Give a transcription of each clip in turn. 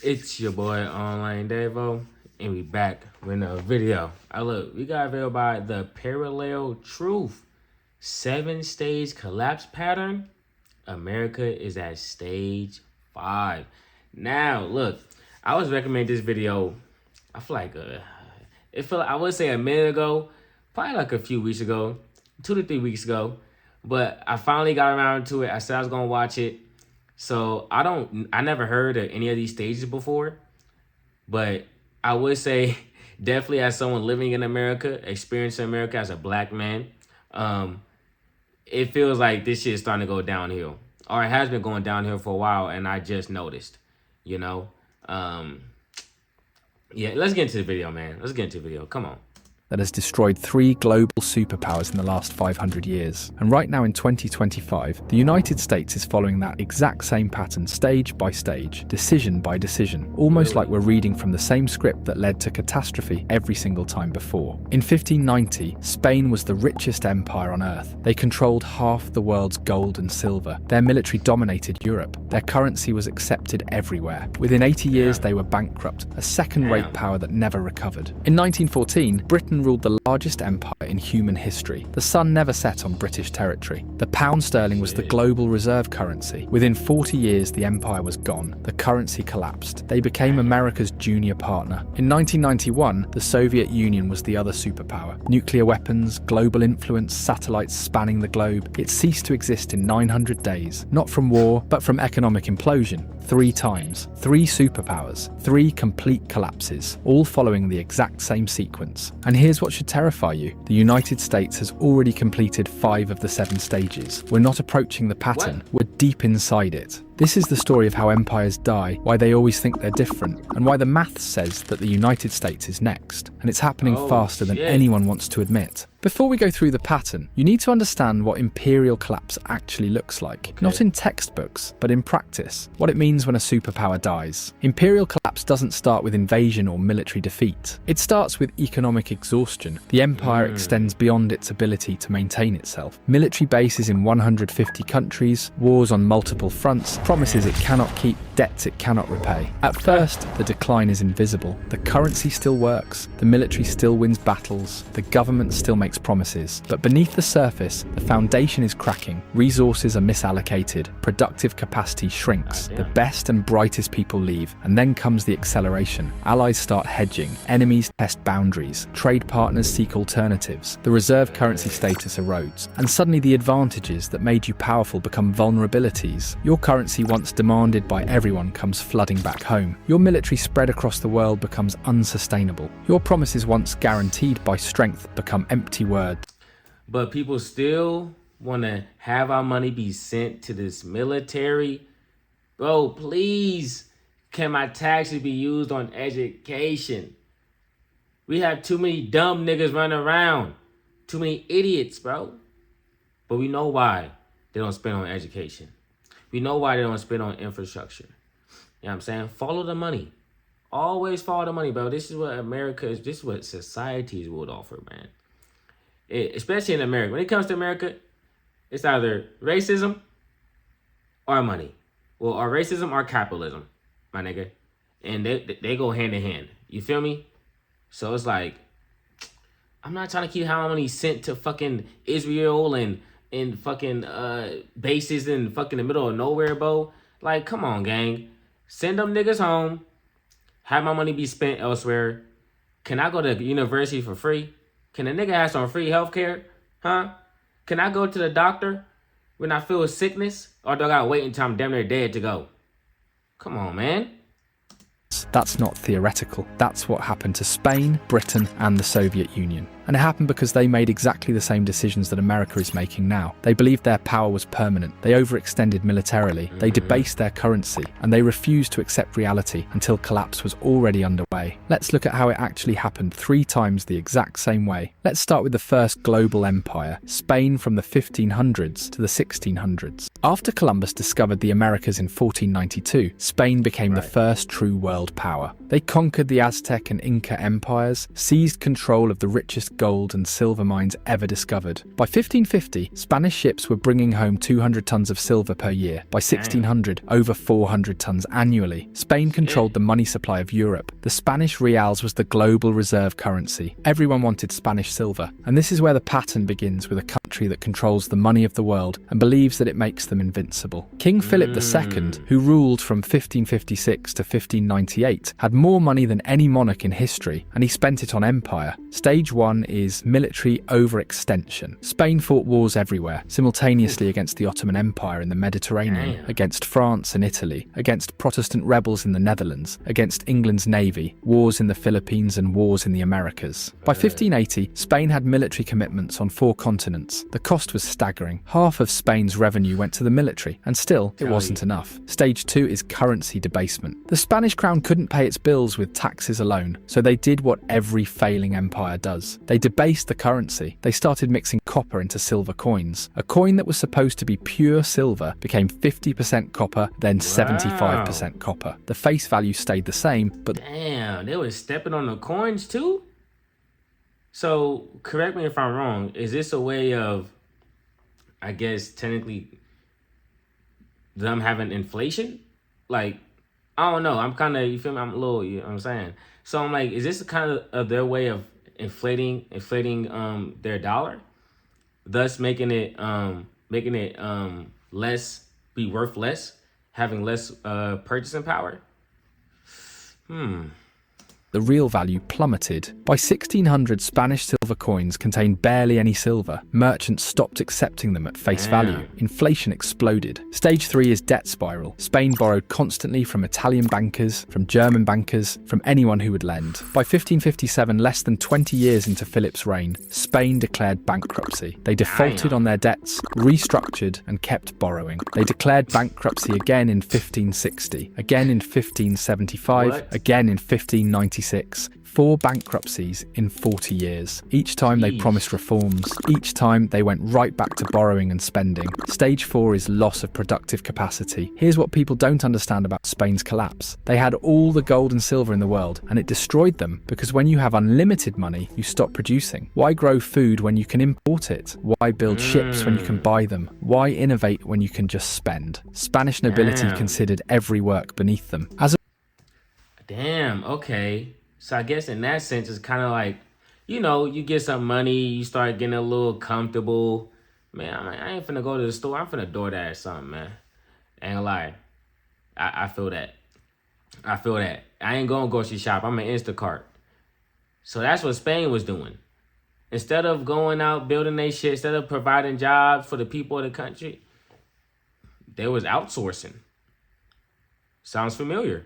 It's your boy Online Davo, and we back with another video. Look, we got a video by the Parallel Truth 7-stage collapse pattern. America is at stage 5. Now, look, I was recommending this video. I feel like I would say a minute ago, probably like a few weeks ago, 2 to 3 weeks ago. But I finally got around to it. I said I was gonna watch it. So I never heard of any of these stages before, but I would say definitely as someone living in America, experiencing America as a black man, it feels like this shit is starting to go downhill, or it has been going downhill for a while, and I just noticed, you know. Yeah, let's get into the video, man. Let's get into the video. Come on. That has destroyed 3 global superpowers in the last 500 years. And right now in 2025, the United States is following that exact same pattern stage by stage, decision by decision, almost like we're reading from the same script that led to catastrophe every single time before. In 1590, Spain was the richest empire on earth. They controlled half the world's gold and silver. Their military dominated Europe. Their currency was accepted everywhere. Within 80 years, they were bankrupt, a second-rate power that never recovered. In 1914, Britain ruled the largest empire in human history. The sun never set on British territory. The pound sterling was the global reserve currency. Within 40 years, the empire was gone. The currency collapsed. They became America's junior partner. In 1991, the Soviet Union was the other superpower. Nuclear weapons, global influence, satellites spanning the globe. It ceased to exist in 900 days. Not from war, but from economic implosion. 3 times. 3 superpowers. 3 complete collapses, all following the exact same sequence. And here's what should terrify you. The United States has already completed 5 of the 7 stages. We're not approaching the pattern, we're deep inside it. This is the story of how empires die, why they always think they're different, and why the maths says that the United States is next. And it's happening faster than anyone wants to admit. Before we go through the pattern, you need to understand what imperial collapse actually looks like. Not in textbooks, but in practice. What it means when a superpower dies. Imperial collapse doesn't start with invasion or military defeat. It starts with economic exhaustion. The empire extends beyond its ability to maintain itself. Military bases in 150 countries, wars on multiple fronts, promises it cannot keep, debts it cannot repay. At first, the decline is invisible. The currency still works, the military still wins battles, the government still makes promises. But beneath the surface, the foundation is cracking, resources are misallocated, productive capacity shrinks, the best and brightest people leave, and then comes the acceleration. Allies start hedging, enemies test boundaries, trade partners seek alternatives, the reserve currency status erodes, and suddenly the advantages that made you powerful become vulnerabilities. Your currency once demanded by everyone comes flooding back home. Your military spread across the world becomes unsustainable. Your promises once guaranteed by strength become empty words. But people still want to have our money be sent to this military. Bro, please, can my taxes be used on education? We have too many dumb niggas running around. Too many idiots, bro. But we know why they don't spend on education. We know why they don't spend on infrastructure. You know what I'm saying? Follow the money. Always follow the money, bro. This is what America is. This is what societies would offer, man. Especially in America. When it comes to America, it's either racism or money. Well, or racism or capitalism, my nigga. And they go hand in hand. You feel me? So it's like, I'm not trying to keep how money sent to fucking Israel and fucking bases in fucking the middle of nowhere, bro. Like, come on, gang. Send them niggas home. Have my money be spent elsewhere. Can I go to university for free? Can a nigga have some free healthcare? Huh? Can I go to the doctor when I feel sickness? Or do I gotta wait until I'm damn near dead to go? Come on, man. That's not theoretical. That's what happened to Spain, Britain, and the Soviet Union. And it happened because they made exactly the same decisions that America is making now. They believed their power was permanent. They overextended militarily. They debased their currency. And they refused to accept reality until collapse was already underway. Let's look at how it actually happened 3 times the exact same way. Let's start with the first global empire, Spain, from the 1500s to the 1600s. After Columbus discovered the Americas in 1492, Spain became the first true world power. They conquered the Aztec and Inca empires, seized control of the richest gold and silver mines ever discovered. By 1550, Spanish ships were bringing home 200 tons of silver per year. By 1600, over 400 tons annually. Spain controlled the money supply of Europe. The Spanish reals was the global reserve currency. Everyone wanted Spanish silver. And this is where the pattern begins, with a country that controls the money of the world and believes that it makes them invincible. King Philip II, who ruled from 1556 to 1598, had more money than any monarch in history, and he spent it on empire. Stage 1 is military overextension. Spain fought wars everywhere, simultaneously against the Ottoman Empire in the Mediterranean, against France and Italy, against Protestant rebels in the Netherlands, against England's navy, wars in the Philippines and wars in the Americas. By 1580, Spain had military commitments on 4 continents. The cost was staggering. Half of Spain's revenue went to the military, and still, it wasn't enough. Stage 2 is currency debasement. The Spanish crown couldn't pay its bills with taxes alone, so they did what every failing empire does. They debased the currency. They started mixing copper into silver coins. A coin that was supposed to be pure silver became 50% copper, then 75% copper. The face value stayed the same, but damn, they were stepping on the coins too? So, correct me if I'm wrong, is this a way of, I guess, technically them having inflation? Like, I don't know. I'm kind of, you feel me? I'm a little, you know what I'm saying? So I'm like, is this kind of their way of inflating their dollar, thus making it less, be worth less, having less purchasing power? the real value plummeted. By 1600, Spanish silver coins contained barely any silver. Merchants stopped accepting them at face value. Inflation exploded. Stage 3 is debt spiral. Spain borrowed constantly from Italian bankers, from German bankers, from anyone who would lend. By 1557, less than 20 years into Philip's reign, Spain declared bankruptcy. They defaulted on their debts, restructured, and kept borrowing. They declared bankruptcy again in 1560, again in 1575, again in 1596. 4 bankruptcies in 40 years. Each time they promised reforms. Each time they went right back to borrowing and spending. Stage 4 is loss of productive capacity. Here's what people don't understand about Spain's collapse. They had all the gold and silver in the world, and it destroyed them, because when you have unlimited money, you stop producing. Why grow food when you can import it? Why build ships when you can buy them? Why innovate when you can just spend? Spanish nobility considered every work beneath them. Damn, okay. So I guess in that sense, it's kind of like, you know, you get some money, you start getting a little comfortable. Man, I ain't finna go to the store. I'm finna DoorDash something, man. Ain't gonna lie. I feel that. I feel that. I ain't going grocery shop. I'm an Instacart. So that's what Spain was doing. Instead of going out building their shit, instead of providing jobs for the people of the country, they was outsourcing. Sounds familiar.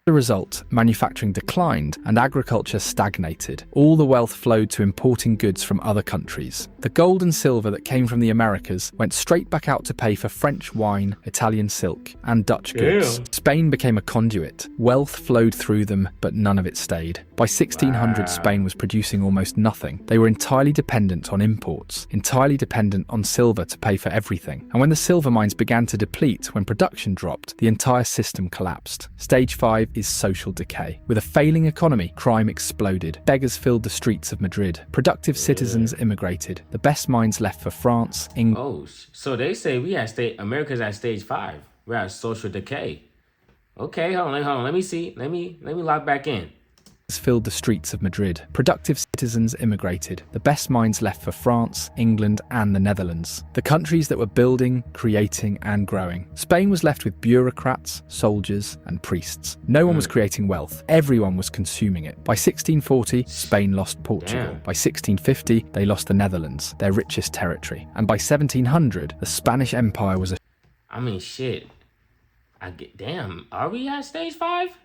As a result, manufacturing declined and agriculture stagnated. All the wealth flowed to importing goods from other countries. The gold and silver that came from the Americas went straight back out to pay for French wine, Italian silk, and Dutch goods. Spain became a conduit. Wealth flowed through them, but none of it stayed. By 1600, Spain was producing almost nothing. They were entirely dependent on imports, entirely dependent on silver to pay for everything. And when the silver mines began to deplete, when production dropped, the entire system collapsed. Stage 5 is social decay. With a failing economy, crime exploded. Beggars filled the streets of Madrid. Productive citizens immigrated. The best minds left for France, England. Oh, so they say America's at stage 5. We're at social decay. Okay, hold on. Let me see. Let me lock back in. Filled the streets of Madrid. Productive citizens immigrated. The best minds left for France, England, and the Netherlands. The countries that were building, creating, and growing. Spain was left with bureaucrats, soldiers, and priests. No one was creating wealth. Everyone was consuming it. By 1640, Spain lost Portugal. By 1650, they lost the Netherlands, their richest territory. And by 1700, the Spanish Empire was shit. Damn, are we at stage 5?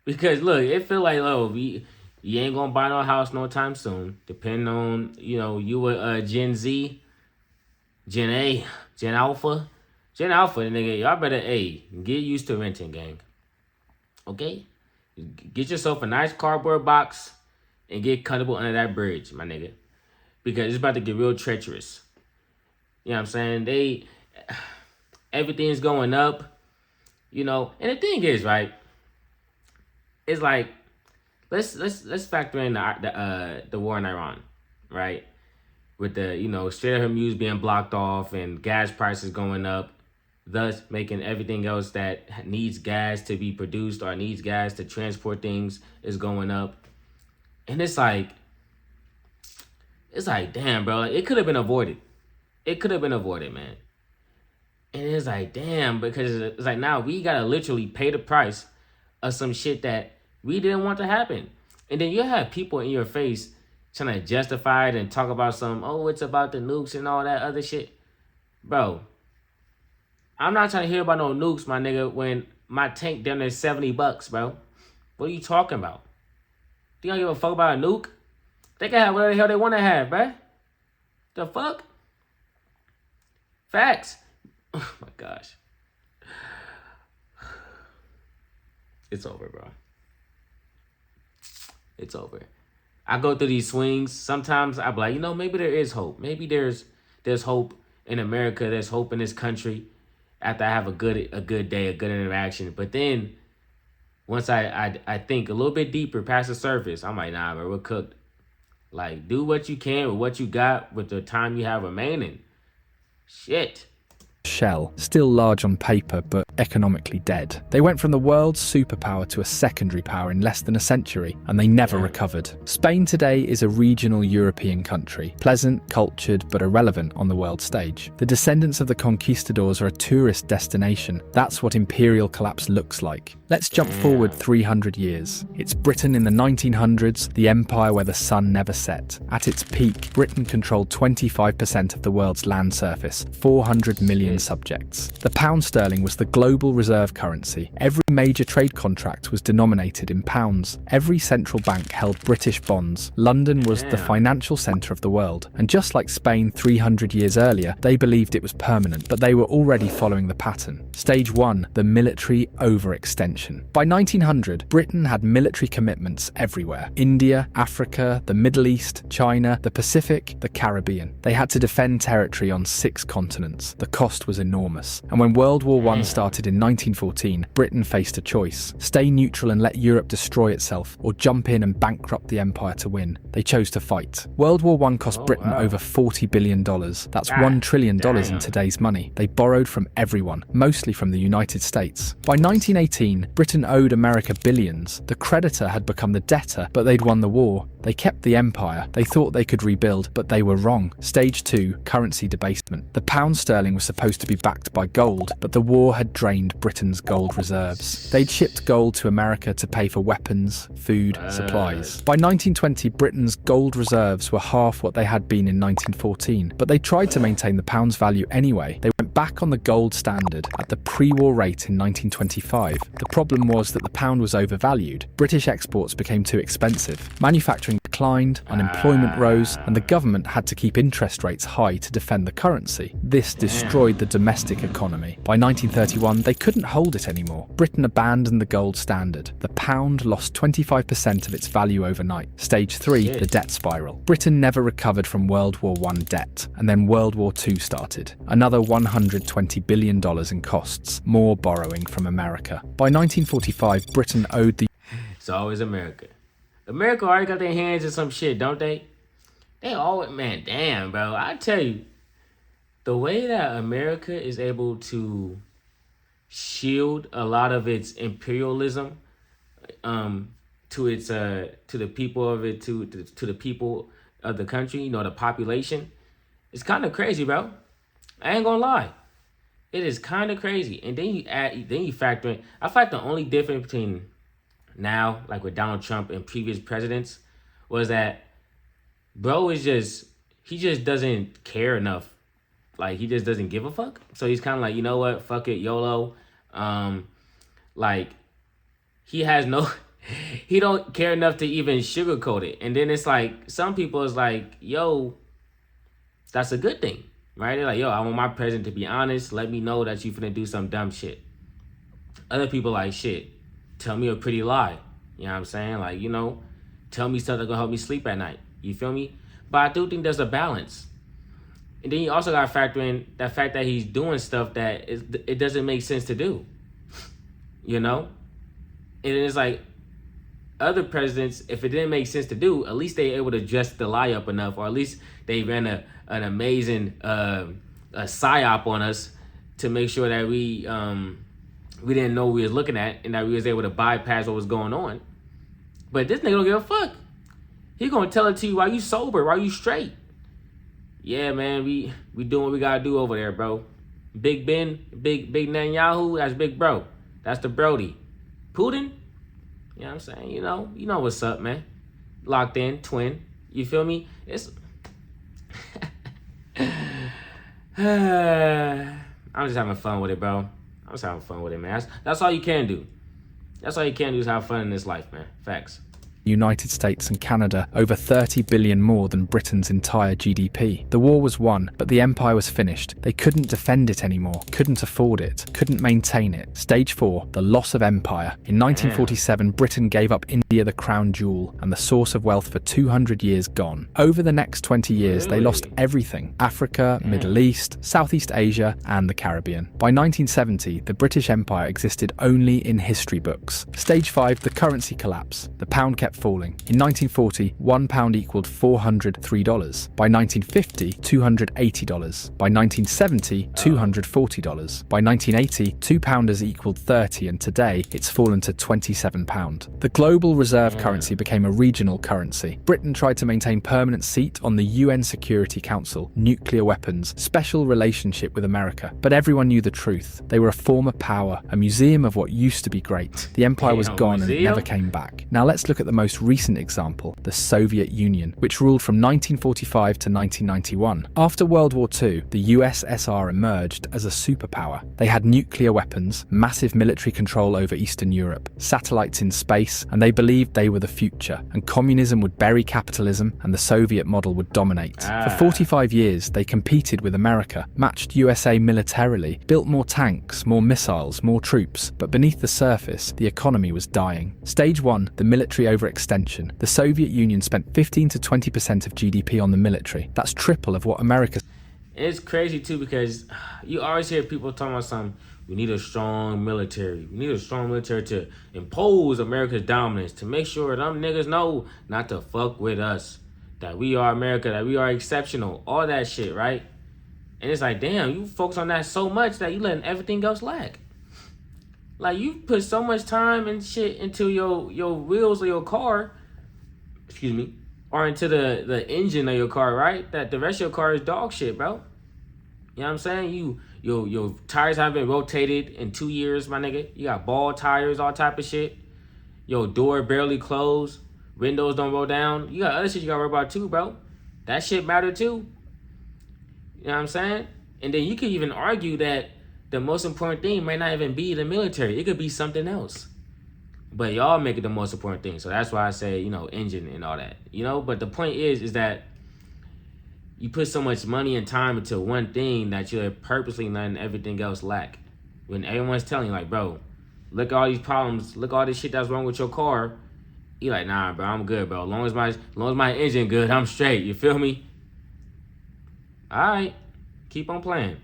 Because look, it feel like, you ain't gonna buy no house no time soon. Depending on, you were Gen Z, Gen A, Gen Alpha, nigga. Y'all better get used to renting, gang. Okay, get yourself a nice cardboard box and get comfortable under that bridge, my nigga, because it's about to get real treacherous. You know what I'm saying? Everything's going up, and the thing is, right? it's like let's factor in the war in Iran, right? With the Strait of Hormuz being blocked off and gas prices going up, thus making everything else that needs gas to be produced or needs gas to transport things is going up. And it's like, damn, bro, like, it could have been avoided. It could have been avoided, man. And it's like, damn, because it's like now we gotta literally pay the price of some shit that we didn't want to happen. And then you have people in your face trying to justify it and talk about it's about the nukes and all that other shit. Bro, I'm not trying to hear about no nukes, my nigga, when my tank down there $70, bro. What are you talking about? You don't give a fuck about a nuke? They can have whatever the hell they want to have, bruh. The fuck? Facts. Oh my gosh. It's over, bro. It's over. I go through these swings. Sometimes I be like, maybe there is hope. Maybe there's hope in America. There's hope in this country after I have a good day, a good interaction. But then once I think a little bit deeper past the surface, I'm like, nah, bro, we're cooked. Like, do what you can with what you got with the time you have remaining. Shit. Shell, still large on paper but economically dead. They went from the world's superpower to a secondary power in less than a century, and they never recovered. Spain today is a regional European country, pleasant, cultured, but irrelevant on the world stage. The descendants of the conquistadors are a tourist destination. That's what imperial collapse looks like. Let's jump forward 300 years. It's Britain in the 1900s, the empire where the sun never set. At its peak, Britain controlled 25% of the world's land surface, 400 million subjects. The pound sterling was the global reserve currency. Every major trade contract was denominated in pounds. Every central bank held British bonds. London was the financial centre of the world. And just like Spain 300 years earlier, they believed it was permanent, but they were already following the pattern. Stage 1, the military overextension. By 1900, Britain had military commitments everywhere. India, Africa, the Middle East, China, the Pacific, the Caribbean. They had to defend territory on 6 continents. The cost was enormous. And when World War I started in 1914, Britain faced a choice. Stay neutral and let Europe destroy itself, or jump in and bankrupt the empire to win. They chose to fight. World War I cost Britain over $40 billion. That's $1 trillion in today's money. They borrowed from everyone, mostly from the United States. By 1918, Britain owed America billions. The creditor had become the debtor, but they'd won the war. They kept the empire. They thought they could rebuild, but they were wrong. Stage 2, currency debasement. The pound sterling was supposed to be backed by gold, but the war had drained Britain's gold reserves. They'd shipped gold to America to pay for weapons, food, supplies. By 1920, Britain's gold reserves were half what they had been in 1914, but they tried to maintain the pound's value anyway. They went back on the gold standard at the pre-war rate in 1925. The problem was that the pound was overvalued. British exports became too expensive. Manufacturing declined, unemployment rose, and the government had to keep interest rates high to defend the currency. This destroyed the domestic economy. By 1931, they couldn't hold it anymore. Britain abandoned the gold standard. The pound lost 25% of its value overnight. Stage 3, the debt spiral. Britain never recovered from World War I debt, and then World War II started. Another $120 billion in costs, more borrowing from America. By 1945, Britain owed the... It's always America. America already got their hands in some shit, don't they? They always, man, damn, bro. I tell you, the way that America is able to shield a lot of its imperialism to the people of it, to the people of the country, the population, it's kind of crazy, bro. I ain't gonna lie. It is kind of crazy. And then you factor in, I feel like the only difference between now, like with Donald Trump and previous presidents, was that bro he just doesn't care enough. Like, he just doesn't give a fuck. So he's kind of like, you know what, fuck it, YOLO. Like, he has no, he don't care enough to even sugarcoat it. And then it's like, some people is like, yo, that's a good thing, right? They're like, yo, I want my president to be honest. Let me know that you finna do some dumb shit. Other people like, shit, tell me a pretty lie. You know what I'm saying? Like, tell me stuff that's gonna help me sleep at night. You feel me? But I do think there's a balance. And then you also gotta factor in the fact that he's doing stuff that it doesn't make sense to do. And it's like, other presidents, if it didn't make sense to do, at least they were able to dress the lie up enough, or at least they ran an amazing a psyop on us to make sure that we didn't know what we was looking at and that we was able to bypass what was going on. But this nigga don't give a fuck. He gonna tell it to you while you sober, while you straight. Yeah, man, we doing what we gotta do over there, bro. Big Ben, big Netanyahu, that's big bro. That's the Brody. Putin, you know what I'm saying? You know what's up, man. Locked in, twin. You feel me? It's I'm just having fun with it, bro. I'm just having fun with it, man. That's all you can do. That's all you can do is have fun in this life, man. Facts. United States and Canada over 30 billion more than Britain's entire GDP. The war was won, but the empire was finished. They couldn't defend it anymore, couldn't afford it, couldn't maintain it. Stage 4, the loss of empire. In 1947, Britain gave up India, the crown jewel, and the source of wealth for 200 years gone. Over the next 20 years, they lost everything: Africa, Middle East, Southeast Asia, and the Caribbean. By 1970, the British Empire existed only in history books. Stage 5, the currency collapse. The pound kept falling. In 1940, £1 equaled $403. By 1950, $280. By 1970, $240. By 1980, £2 equaled 30, and today it's fallen to £27. The global reserve currency became a regional currency. Britain tried to maintain permanent seat on the UN Security Council, nuclear weapons, special relationship with America. But everyone knew the truth. They were a former power, a museum of what used to be great. The empire was gone and it never came back. Now let's look at the most recent example, the Soviet Union, which ruled from 1945 to 1991. After World War II, the USSR emerged as a superpower. They had nuclear weapons, massive military control over Eastern Europe, satellites in space, and they believed they were the future, and communism would bury capitalism and the Soviet model would dominate. For 45 years, they competed with America, matched USA militarily, built more tanks, more missiles, more troops, but beneath the surface, the economy was dying. Stage 1, the military overextension. The Soviet Union spent 15 to 20% of GDP on the military. That's triple of what America. It's crazy too because you always hear people talking about something. We need a strong military. We need a strong military to impose America's dominance, to make sure them niggas know not to fuck with us, that we are America, that we are exceptional, all that shit, right? And it's like, damn, you focus on that so much that you letting everything else lag. Like, you put so much time and shit into your wheels of your car, or into the engine of your car, right? That the rest of your car is dog shit, bro. You know what I'm saying? Your tires haven't been rotated in 2 years, my nigga. You got ball tires, all type of shit. Your door barely closed. Windows don't roll down. You got other shit you gotta worry about too, bro. That shit matter too. You know what I'm saying? And then you could even argue that the most important thing might not even be the military. It could be something else. But y'all make it the most important thing. So that's why I say, engine and all that. But the point is that you put so much money and time into one thing that you're purposely letting everything else lack. When everyone's telling you, like, bro, look at all these problems, look at all this shit that's wrong with your car. You like, nah, bro, I'm good, bro. As long as my engine good, I'm straight. You feel me? All right, keep on playing.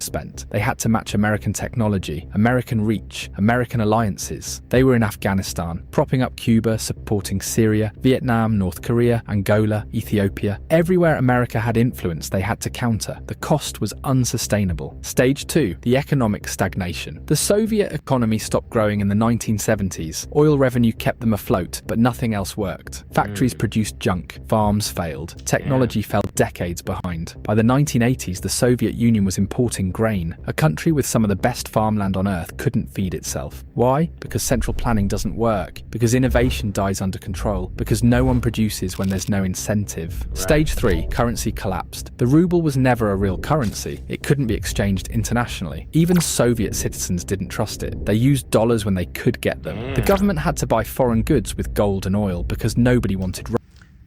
Spent. They had to match American technology, American reach, American alliances. They were in Afghanistan, propping up Cuba, supporting Syria, Vietnam, North Korea, Angola, Ethiopia. Everywhere America had influence, they had to counter. The cost was unsustainable. Stage 2, the economic stagnation. The Soviet economy stopped growing in the 1970s. Oil revenue kept them afloat, but nothing else worked. Factories produced junk, farms failed, technology fell decades behind. By the 1980s, the Soviet Union was importing grain. A country with some of the best farmland on earth couldn't feed itself. Why? Because central planning doesn't work. Because innovation dies under control. Because no one produces when there's no incentive. Right. Stage 3, currency collapsed. The ruble was never a real currency. It couldn't be exchanged internationally. Even Soviet citizens didn't trust it. They used dollars when they could get them. The government had to buy foreign goods with gold and oil because nobody wanted.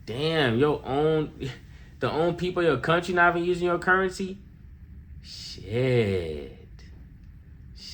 Damn, the own people of your country not even using your currency? Shit.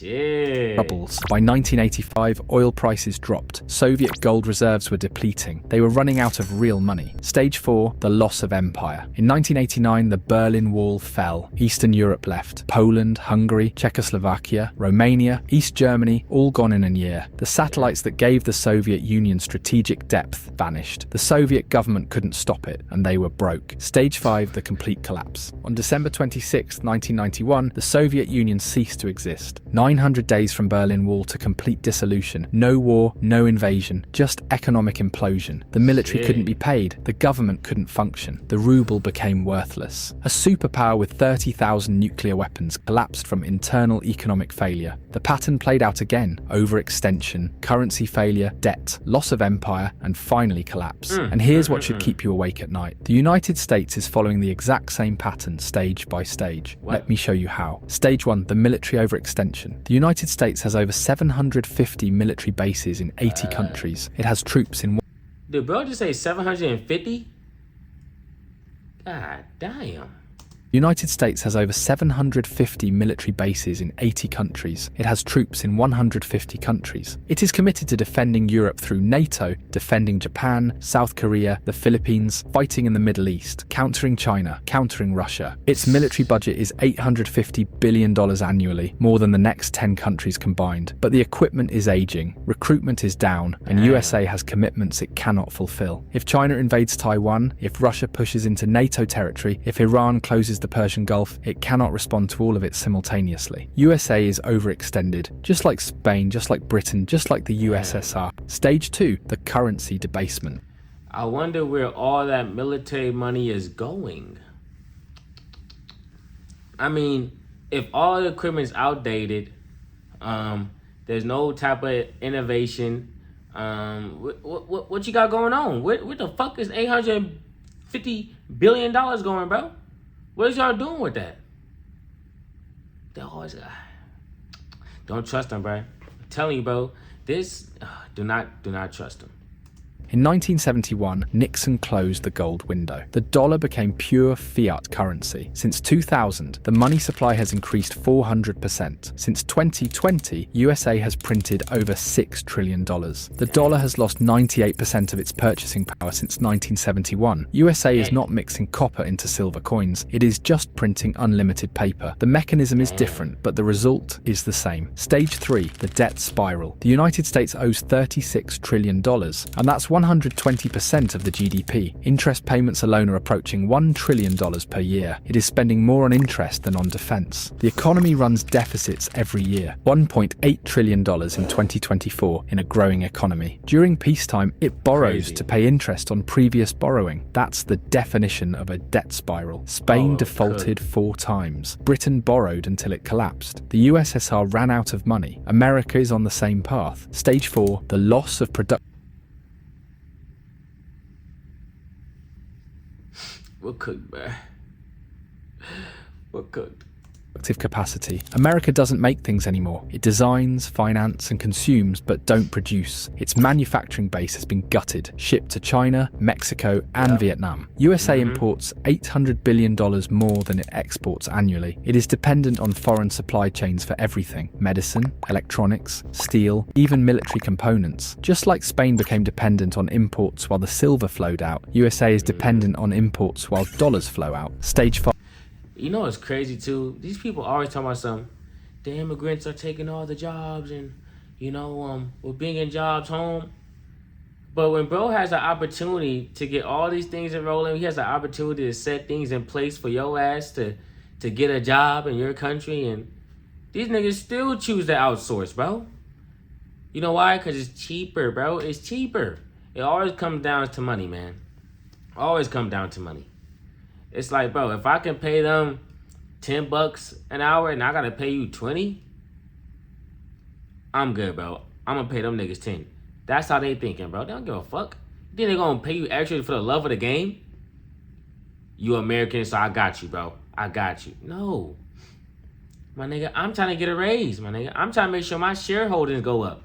Shit. Troubles. By 1985, oil prices dropped. Soviet gold reserves were depleting. They were running out of real money. Stage 4, the loss of empire. In 1989, the Berlin Wall fell. Eastern Europe left. Poland, Hungary, Czechoslovakia, Romania, East Germany, all gone in a year. The satellites that gave the Soviet Union strategic depth vanished. The Soviet government couldn't stop it, and they were broke. Stage 5, the complete collapse. On December 26, 1991, the Soviet Union ceased to exist. 900 days from Berlin Wall to complete dissolution. No war, no invasion, just economic implosion. The military couldn't be paid, the government couldn't function, the ruble became worthless. A superpower with 30,000 nuclear weapons collapsed from internal economic failure. The pattern played out again: overextension, currency failure, debt, loss of empire, and finally collapse. And here's what should keep you awake at night. The United States is following the exact same pattern stage by stage. Let me show you how. Stage 1, the military overextension. The United States has over 750 military bases in 80 countries. It has troops in... Did bro just say 750? God damn. The United States has over 750 military bases in 80 countries. It has troops in 150 countries. It is committed to defending Europe through NATO, defending Japan, South Korea, the Philippines, fighting in the Middle East, countering China, countering Russia. Its military budget is $850 billion annually, more than the next 10 countries combined. But the equipment is aging, recruitment is down, and USA has commitments it cannot fulfill. If China invades Taiwan, if Russia pushes into NATO territory, if Iran closes the Persian Gulf, it cannot respond to all of it simultaneously. USA is overextended, just like Spain, just like Britain, just like the USSR. Stage 2, the currency debasement. I wonder where all that military money is going. I mean, if all the equipment's outdated, there's no type of innovation, what you got going on? What the fuck is $850 billion going, bro? What is y'all doing with that? They always don't trust them, bro. I'm telling you, bro. This do not trust them. In 1971, Nixon closed the gold window. The dollar became pure fiat currency. Since 2000, the money supply has increased 400%. Since 2020, USA has printed over $6 trillion. The dollar has lost 98% of its purchasing power since 1971. USA is not mixing copper into silver coins. It is just printing unlimited paper. The mechanism is different, but the result is the same. Stage 3, the debt spiral. The United States owes $36 trillion, and that's 120% of the GDP. Interest payments alone are approaching $1 trillion per year. It is spending more on interest than on defense. The economy runs deficits every year. $1.8 trillion in 2024 in a growing economy. During peacetime, it borrows to pay interest on previous borrowing. That's the definition of a debt spiral. Spain defaulted 4 times. Britain borrowed until it collapsed. The USSR ran out of money. America is on the same path. Stage 4, the loss of production. What cooked, bruh? What cooked? Capacity. America doesn't make things anymore. It designs, finance, and consumes, but don't produce. Its manufacturing base has been gutted, shipped to China, Mexico, and Vietnam. USA imports $800 billion more than it exports annually. It is dependent on foreign supply chains for everything: medicine, electronics, steel, even military components. Just like Spain became dependent on imports while the silver flowed out, USA is dependent on imports while dollars flow out. Stage 5. You know what's crazy too? These people always talk about something. The immigrants are taking all the jobs, and we're bringing jobs home. But when bro has the opportunity to get all these things rolling, he has the opportunity to set things in place for your ass to get a job in your country, and these niggas still choose to outsource, bro. You know why? Because it's cheaper, bro. It's cheaper. It always comes down to money, man. Always come down to money. It's like, bro, if I can pay them $10 an hour and I gotta pay you 20, I'm good, bro. I'm gonna pay them niggas 10. That's how they thinking, bro. They don't give a fuck. You think they gonna pay you extra for the love of the game? You American, so I got you, bro. I got you. No. My nigga, I'm trying to get a raise, my nigga. I'm trying to make sure my shareholdings go up.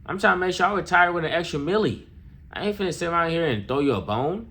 I'm trying to make sure I retire with an extra milli. I ain't finna sit around here and throw you a bone.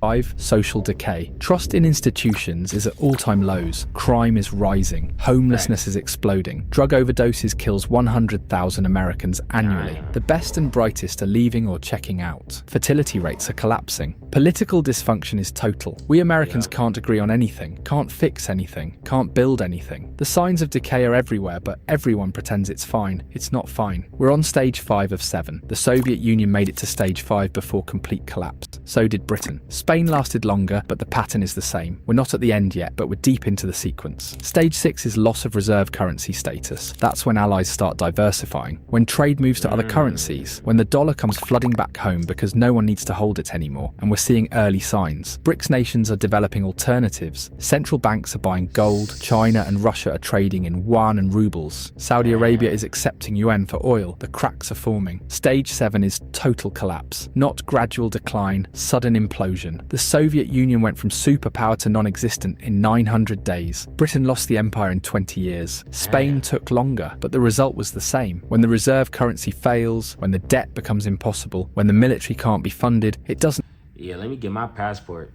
5. Social decay. Trust in institutions is at all-time lows. Crime is rising. Homelessness is exploding. Drug overdoses kills 100,000 Americans annually. The best and brightest are leaving or checking out. Fertility rates are collapsing. Political dysfunction is total. We Americans can't agree on anything, can't fix anything, can't build anything. The signs of decay are everywhere, but everyone pretends it's fine. It's not fine. We're on stage 5 of 7. The Soviet Union made it to stage 5 before complete collapse. So did Britain. Spain lasted longer, but the pattern is the same. We're not at the end yet, but we're deep into the sequence. Stage 6 is loss of reserve currency status. That's when allies start diversifying. When trade moves to other currencies. When the dollar comes flooding back home because no one needs to hold it anymore. And we're seeing early signs. BRICS nations are developing alternatives. Central banks are buying gold. China and Russia are trading in yuan and rubles. Saudi Arabia is accepting yuan for oil. The cracks are forming. Stage 7 is total collapse. Not gradual decline, sudden implosion. The Soviet Union went from superpower to non-existent in 900 days. Britain lost the empire in 20 years. Spain took longer, but the result was the same. When the reserve currency fails, when the debt becomes impossible, when the military can't be funded, it doesn't... Yeah, let me get my passport.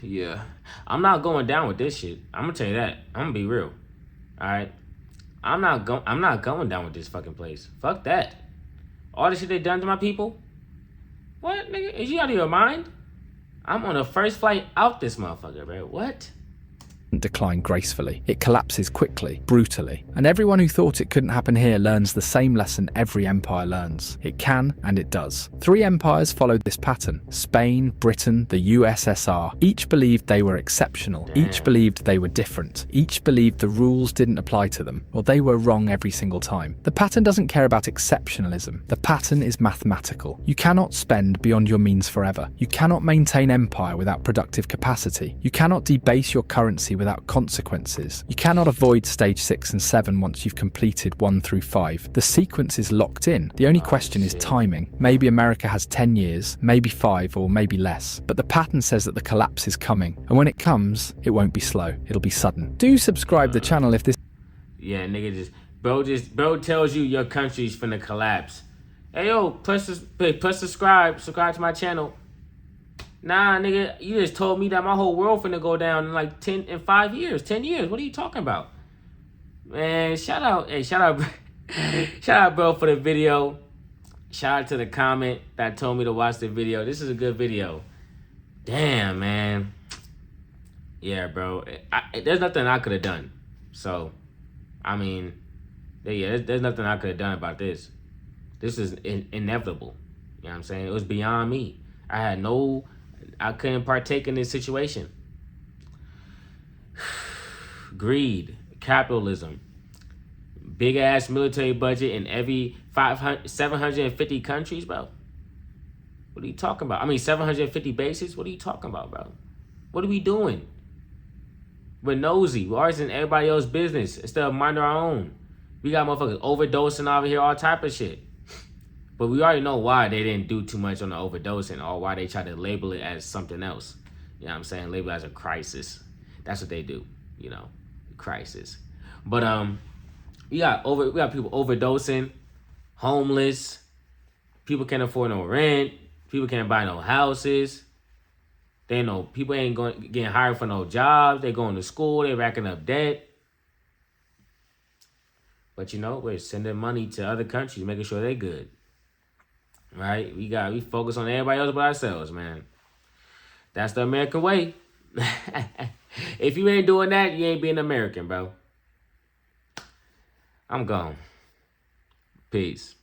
Yeah. I'm not going down with this shit. I'm gonna tell you that. I'm gonna be real. Alright? I'm not going down with this fucking place. Fuck that. All the shit they done to my people? What, nigga? Is you out of your mind? I'm on the first flight out this motherfucker, bro. What? Decline gracefully. It collapses quickly, brutally. And everyone who thought it couldn't happen here learns the same lesson every empire learns. It can, and it does. 3 empires followed this pattern. Spain, Britain, the USSR. Each believed they were exceptional. Each believed they were different. Each believed the rules didn't apply to them. Or they were wrong every single time. The pattern doesn't care about exceptionalism. The pattern is mathematical. You cannot spend beyond your means forever. You cannot maintain empire without productive capacity. You cannot debase your currency without consequences. You cannot avoid stage 6 and 7 once you've completed 1 through 5. The sequence is locked in. The only question is timing. Maybe America has 10 years, maybe 5, or maybe less. But the pattern says that the collapse is coming. And when it comes, it won't be slow. It'll be sudden. Do subscribe to the channel if this... Yeah, nigga, bro tells you your country's finna collapse. Hey, yo, plus subscribe to my channel. Nah, nigga, you just told me that my whole world finna go down in like 10 years. What are you talking about? Man, shout out, bro, for the video. Shout out to the comment that told me to watch the video. This is a good video. Damn, man. Yeah, bro. There's nothing I could have done. So, I mean, yeah, there's nothing I could have done about this. This is inevitable. You know what I'm saying? It was beyond me. I couldn't partake in this situation. Greed, capitalism, big ass military budget in every 750 countries, bro. What are you talking about? I mean, 750 bases? What are you talking about, bro? What are we doing? We're nosy. We're always in everybody else's business instead of minding our own. We got motherfuckers overdosing over here, all type of shit. But we already know why they didn't do too much on the overdosing, or why they tried to label it as something else. You know what I'm saying? Label it as a crisis. That's what they do, you know, crisis. But we got people overdosing, homeless, people can't afford no rent, people can't buy no houses. People ain't getting hired for no jobs. They going to school, they racking up debt. But you know, we're sending money to other countries, making sure they good. Right? We focus on everybody else but ourselves, man. That's the American way. If you ain't doing that, you ain't being American, bro. I'm gone. Peace.